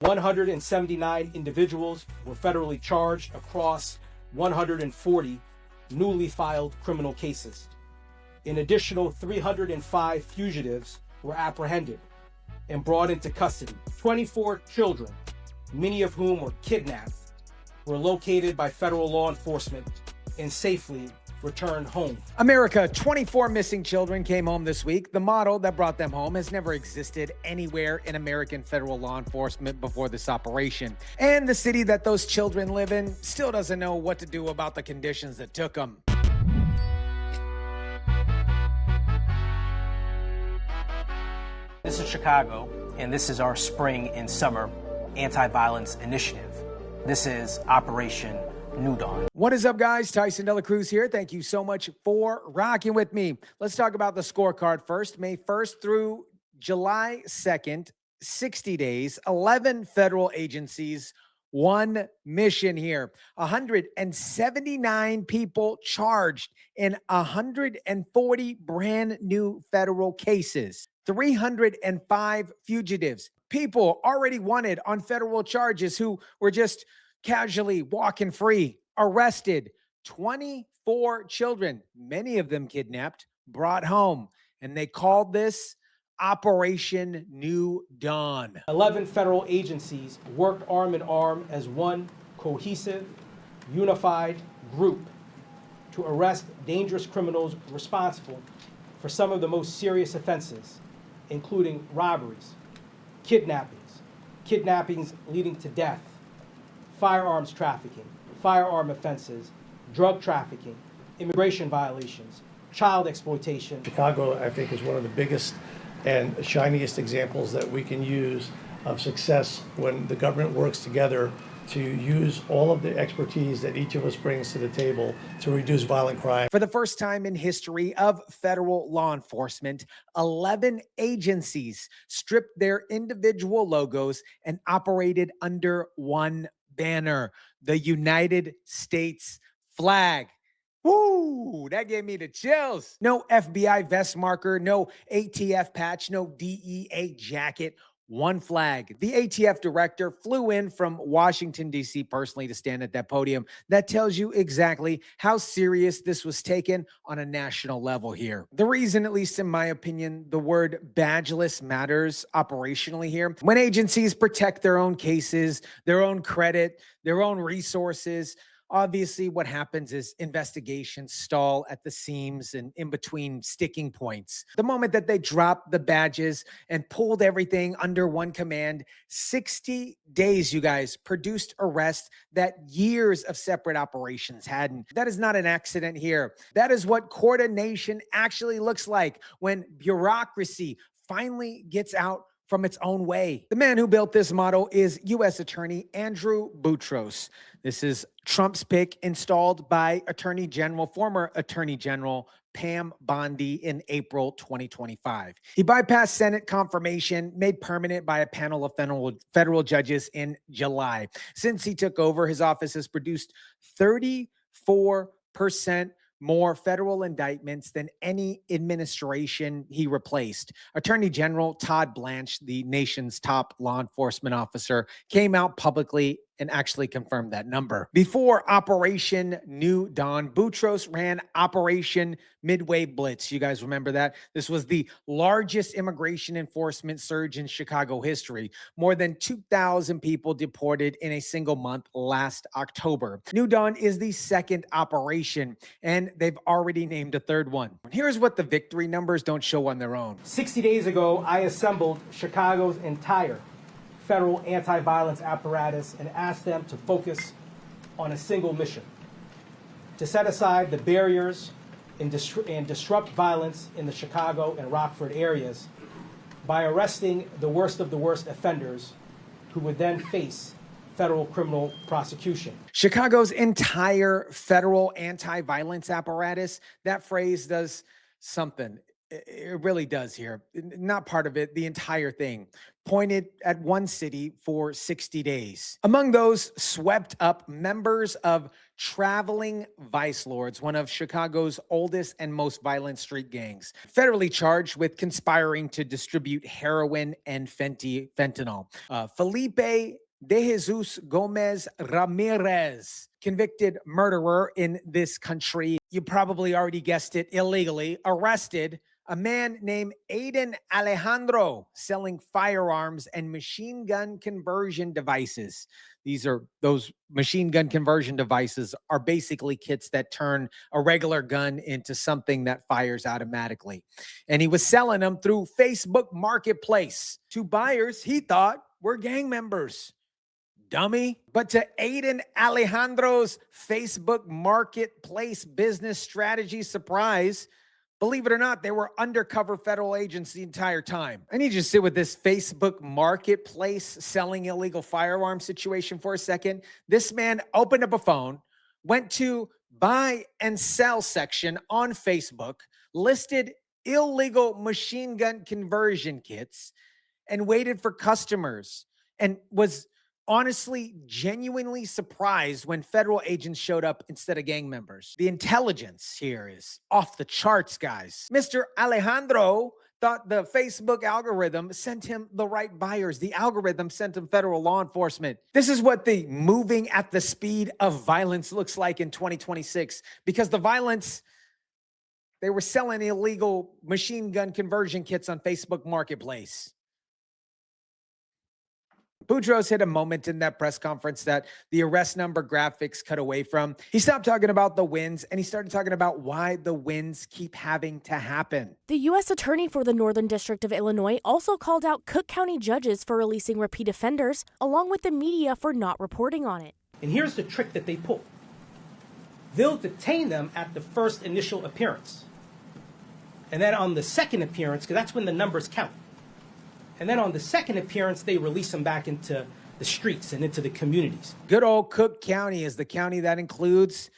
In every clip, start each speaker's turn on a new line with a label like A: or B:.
A: 179 individuals were federally charged across 140 newly filed criminal cases. An additional 305 fugitives were apprehended and brought into custody. 24 children, many of whom were kidnapped, were located by federal law enforcement and safely returned home.
B: America, 24 missing children came home this week. The model that brought them home has never existed anywhere in American federal law enforcement before this operation. And the city that those children live in still doesn't know what to do about the conditions that took them.
C: This is Chicago, and this is our spring and summer anti-violence initiative. This is Operation New Dawn.
B: What is up, guys? Tyson DeLaCruz here. Thank you so much for rocking with me. Let's talk about the scorecard first. May 1st through July 2nd, 60 days, 11 federal agencies, one mission here. 179 people charged in 140 brand new federal cases. 305 fugitives, people already wanted on federal charges who were just casually walking free, arrested. 24 children, many of them kidnapped, brought home, and they called this Operation New Dawn.
A: 11 federal agencies worked arm in arm as one cohesive, unified group to arrest dangerous criminals responsible for some of the most serious offenses, including robberies, kidnappings leading to death, firearms trafficking, firearm offenses, drug trafficking, immigration violations, child exploitation.
D: Chicago, I think, is one of the biggest and shiniest examples that we can use of success when the government works together to use all of the expertise that each of us brings to the table to reduce violent crime.
B: For the first time in history of federal law enforcement, 11 agencies stripped their individual logos and operated under one banner, the United States flag. Woo, that gave me the chills. No FBI vest marker, no ATF patch, no DEA jacket. One flag. The ATF director flew in from Washington, D.C. personally to stand at that podium. That tells you exactly how serious this was taken on a national level here. The reason, at least in my opinion, the word badgeless matters operationally here. When agencies protect their own cases, their own credit, their own resources, obviously, what happens is investigations stall at the seams and in between sticking points. The moment that they dropped the badges and pulled everything under one command, 60 days, you guys, produced arrests that years of separate operations hadn't. That is not an accident here. That is what coordination actually looks like when bureaucracy finally gets out from its own way. The man who built this model is U.S. Attorney Andrew Boutros. This is Trump's pick, installed by former Attorney General Pam Bondi in April 2025. He bypassed Senate confirmation, made permanent by a panel of federal judges in July. Since he took over, his office has produced 34% more federal indictments than any administration he replaced. Attorney General Todd Blanche, the nation's top law enforcement officer, came out publicly and actually confirmed that number. Before Operation New Dawn, Boutros ran Operation Midway Blitz. You guys remember that? This was the largest immigration enforcement surge in Chicago history. More than 2,000 people deported in a single month last October. New Dawn is the second operation, and they've already named a third one. Here's what the victory numbers don't show on their own.
A: 60 days ago, I assembled Chicago's entire federal anti-violence apparatus and asked them to focus on a single mission: to set aside the barriers and disrupt violence in the Chicago and Rockford areas by arresting the worst of the worst offenders who would then face federal criminal prosecution.
B: Chicago's entire federal anti-violence apparatus, that phrase does something. It really does here. Not part of it, the entire thing. Pointed at one city for 60 days. Among those swept up, members of Traveling Vice Lords, one of Chicago's oldest and most violent street gangs, federally charged with conspiring to distribute heroin and fentanyl. Felipe De Jesus Gomez Ramirez, convicted murderer in this country. You probably already guessed it, illegally arrested a man named Aiden Alejandro selling firearms and machine gun conversion devices. Those machine gun conversion devices are basically kits that turn a regular gun into something that fires automatically. And he was selling them through Facebook Marketplace to buyers he thought were gang members. Dummy. But to Aiden Alejandro's Facebook Marketplace business strategy surprise, believe it or not, they were undercover federal agents the entire time. I need you to sit with this Facebook Marketplace selling illegal firearm situation for a second. This man opened up a phone, went to buy and sell section on Facebook, listed illegal machine gun conversion kits, and waited for customers, and was honestly, genuinely surprised when federal agents showed up instead of gang members. The intelligence here is off the charts, guys. Mr. Alejandro thought the Facebook algorithm sent him the right buyers. The algorithm sent him federal law enforcement. This is what the moving at the speed of violence looks like in 2026, because the violence, they were selling illegal machine gun conversion kits on Facebook Marketplace. Boutros hit a moment in that press conference that the arrest number graphics cut away from. He stopped talking about the wins and he started talking about why the wins keep having to happen.
E: The U.S. Attorney for the Northern District of Illinois also called out Cook County judges for releasing repeat offenders, along with the media for not reporting on it.
A: And here's the trick that they pull. They'll detain them at the first initial appearance. And then on the second appearance, because that's when the numbers count. And then on the second appearance, they release them back into the streets and into the communities.
B: Good old Cook County is the county that includes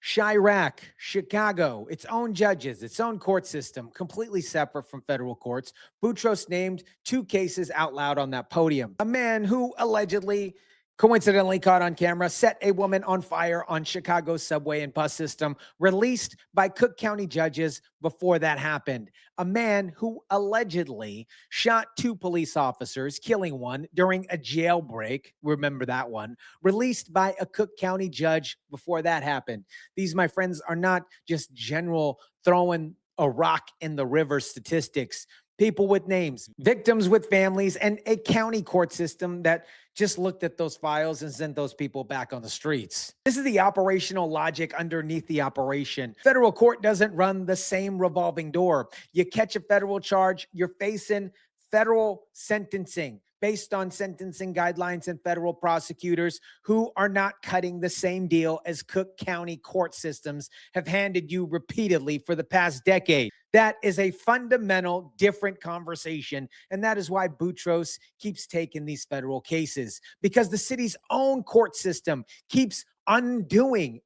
B: Chirac, Chicago, its own judges, its own court system, completely separate from federal courts. Boutros named 2 cases out loud on that podium. A man who allegedly, coincidentally caught on camera, set a woman on fire on Chicago's subway and bus system, released by Cook County judges before that happened. A man who allegedly shot 2 police officers, killing one during a jailbreak, remember that one, released by a Cook County judge before that happened. These, my friends, are not just general throwing a rock in the river statistics. People with names, victims with families, and a county court system that just looked at those files and sent those people back on the streets. This is the operational logic underneath the operation. Federal court doesn't run the same revolving door. You catch a federal charge, you're facing federal sentencing based on sentencing guidelines and federal prosecutors who are not cutting the same deal as Cook County court systems have handed you repeatedly for the past decade. That is a fundamental different conversation, and that is why Boutros keeps taking these federal cases, because the city's own court system keeps undoing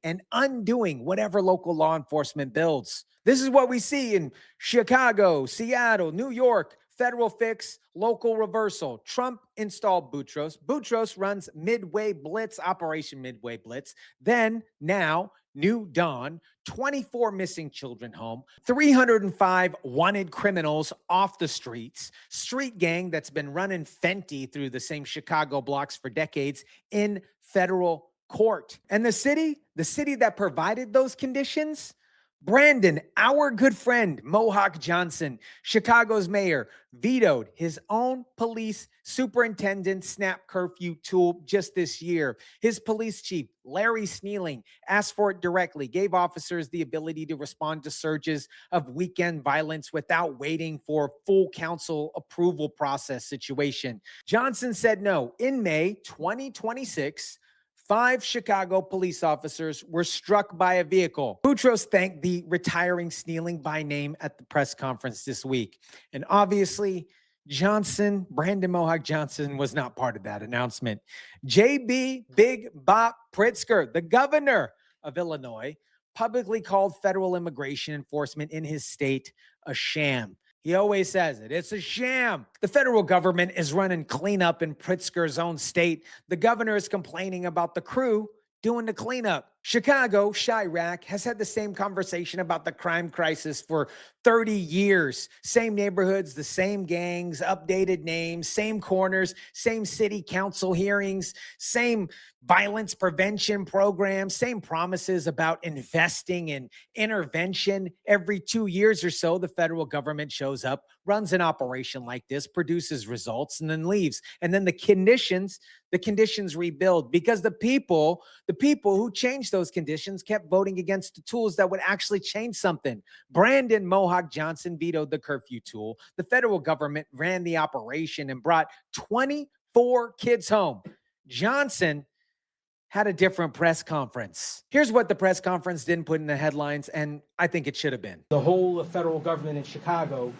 B: whatever local law enforcement builds. This is what we see in Chicago, Seattle, New York. Federal fix, local reversal. Trump installed Boutros. Boutros runs Midway Blitz, Operation Midway Blitz. Then, now, New Dawn, 24 missing children home, 305 wanted criminals off the streets, street gang that's been running Fenty through the same Chicago blocks for decades in federal court. And the city that provided those conditions, Brandon, our good friend, Mohawk Johnson, Chicago's mayor, vetoed his own police superintendent snap curfew tool just this year. His police chief, Larry Sneeling, asked for it directly, gave officers the ability to respond to surges of weekend violence without waiting for full council approval process situation. Johnson said no. In May 2026, 5 Chicago police officers were struck by a vehicle. Boutros thanked the retiring Sneeling by name at the press conference this week. And obviously, Brandon Mohawk Johnson, was not part of that announcement. JB Big Bop Pritzker, the governor of Illinois, publicly called federal immigration enforcement in his state a sham. He always says it. It's a sham. The federal government is running cleanup in Pritzker's own state. The governor is complaining about the crew doing the cleanup. Chicago, Chirac, has had the same conversation about the crime crisis for 30 years. Same neighborhoods, the same gangs, updated names, same corners, same city council hearings, same violence prevention programs, same promises about investing in intervention. Every 2 years or so, the federal government shows up, runs an operation like this, produces results, and then leaves. And then the conditions rebuild because the people who changed those conditions kept voting against the tools that would actually change something. Brandon Mohawk Johnson vetoed the curfew tool. The federal government ran the operation and brought 24 kids home. Johnson had a different press conference. Here's what the press conference didn't put in the headlines, and I think it should have been.
A: The whole federal government in Chicago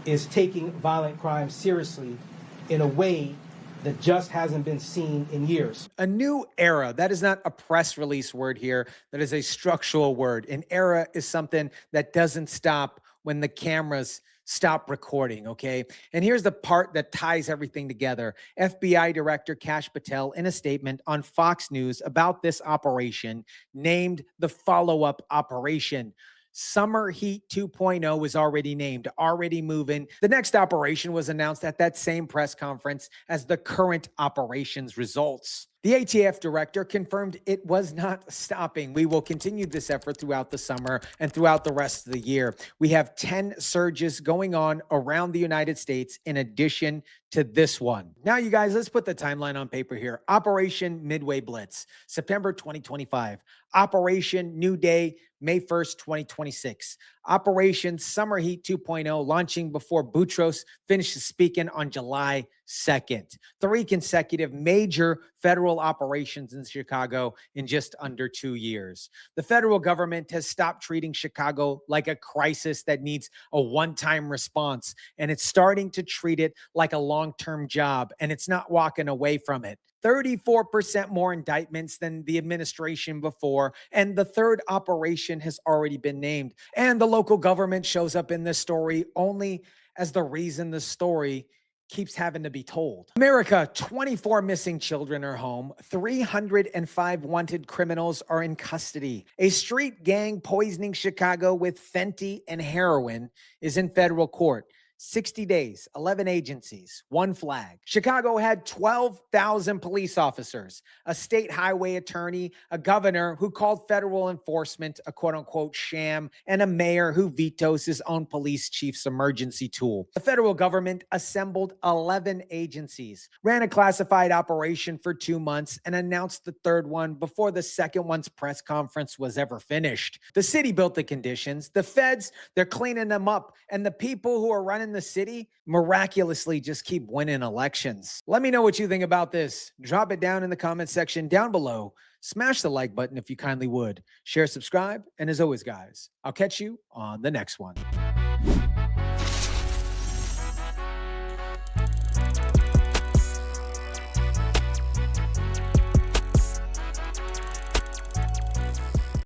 A: is taking violent crime seriously in a way that just hasn't been seen in years.
B: A new era. That is not a press release word here. That is a structural word. An era is something that doesn't stop when the cameras stop recording, okay? And here's the part that ties everything together. FBI Director Kash Patel, in a statement on Fox News about this operation, named the follow-up operation. Summer Heat 2.0 was already named, already moving. The next operation was announced at that same press conference as the current operations results. The ATF director confirmed it was not stopping. We will continue this effort throughout the summer and throughout the rest of the year. We have 10 surges going on around the United States in addition to this one. Now, you guys, let's put the timeline on paper here. Operation Midway Blitz, September 2025. Operation New Day, May 1st, 2026. Operation Summer Heat 2.0 launching before Boutros finishes speaking on July 2nd. 3 consecutive major federal operations in Chicago in just under 2 years. The federal government has stopped treating Chicago like a crisis that needs a one-time response, and it's starting to treat it like a long-term job, and it's not walking away from it. 34% more indictments than the administration before, and the third operation has already been named. And the local government shows up in this story only as the reason the story keeps having to be told. America, 24 missing children are home. 305 wanted criminals are in custody. A street gang poisoning Chicago with Fenty and heroin is in federal court. 60 days, 11 agencies, 1 flag. Chicago had 12,000 police officers, a state highway attorney, a governor who called federal enforcement a quote-unquote sham, and a mayor who vetoes his own police chief's emergency tool. The federal government assembled 11 agencies, ran a classified operation for 2 months, and announced the third one before the second one's press conference was ever finished. The city built the conditions. The feds, they're cleaning them up, and the people who are running the city miraculously just keep winning elections. Let me know what you think about this. Drop it down in the comment section down below. Smash the like button if you kindly would. Share, subscribe, and as always, guys, I'll catch you on the next one.